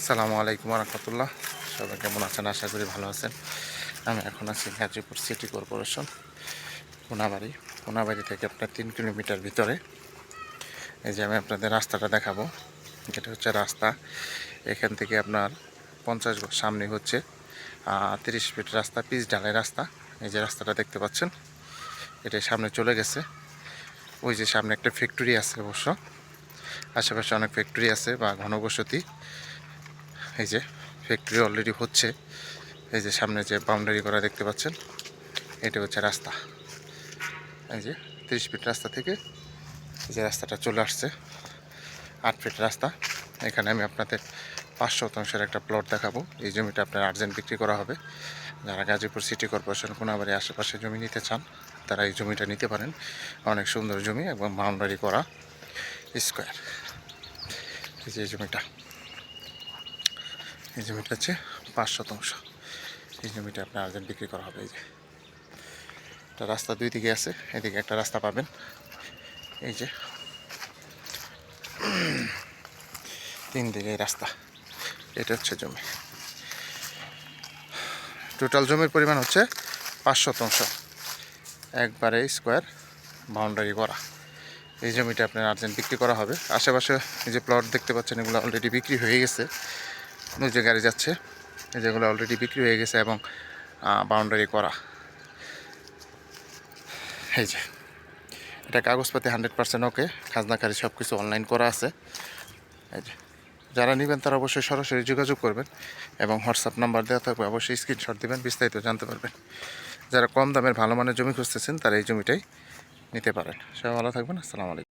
আসসালামু আলাইকুম রহমতুল্লাহ। সবাই কেমন আছেন? আশা করি ভালো আছেন। আমি এখন আছি গাজীপুর সিটি কর্পোরেশন কোনাবাড়ি থেকে আপনার 3 কিলোমিটার ভিতরে। এই যে আমি আপনাদের রাস্তাটা দেখাবো। এটা হচ্ছে রাস্তা। এখান থেকে আপনার 50 গজ সামনে হচ্ছে 30 ফিট রাস্তা, পিচ ঢালাই রাস্তা। এই যে রাস্তাটা দেখতে পাচ্ছেন, এটা সামনে চলে গেছে। ওই যে সামনে একটা ফ্যাক্টরি আছে, অবশ্য আশেপাশে অনেক ফ্যাক্টরি আছে বা ঘনবসতি। এই যে ফ্যাক্টরি অলরেডি হচ্ছে। এই যে সামনে যে বাউন্ডারি করা দেখতে পাচ্ছেন, এটা হচ্ছে রাস্তা। এই যে 30 ফিট রাস্তা থেকে এই যে রাস্তাটা চলে আসছে 8 ফিট রাস্তা। এখানে আমি আপনাদের 5 শতাংশের একটা প্লট দেখাবো। এই জমিটা আপনার আর্জেন্ট বিক্রি করা হবে। যারা গাজীপুর সিটি কর্পোরেশন কোনাবাড়ি আশেপাশে জমি নিতে চান, তারা এই জমিটা নিতে পারেন। অনেক সুন্দর জমি এবং বাউন্ডারি করা স্কোয়ার। এই যে জমিটা হচ্ছে 5 শতাংশ। এই জমিটা আপনার আর্জেন্ট বিক্রি করা হবে। এই যে একটা রাস্তা দুই দিকে আছে, এদিকে একটা রাস্তা পাবেন। এই যে 3 দিকে রাস্তা। এটা হচ্ছে জমি। টোটাল জমির পরিমাণ হচ্ছে 5 শতাংশ, একবারে স্কোয়ার বাউন্ডারি করা। এই জমিটা আপনার আর্জেন্ট বিক্রি করা হবে। আশেপাশে এই যে প্লট দেখতে পাচ্ছেন, এগুলো অলরেডি বিক্রি হয়ে গেছে। ওই যে গাড়ি যাচ্ছে, এই যেগুলো অলরেডি বিক্রি হয়ে গেছে এবং বাউন্ডারি করা। এই যে এটা কাগজপাতি 100% ওকে, খাজনাকারী সব কিছু অনলাইন করা আছে। এই যে যারা নেবেন তারা অবশ্যই সরাসরি যোগাযোগ করবেন এবং হোয়াটসঅ্যাপ নাম্বার দেওয়া থাকবে, অবশ্যই স্ক্রিনশট দেবেন, বিস্তারিত জানতে পারবেন। যারা কম দামের ভালো মানের জমি খুঁজতেছেন, তারা এই জমিটাই নিতে পারেন। সবাই ভালো থাকবেন। আসসালামু আলাইকুম।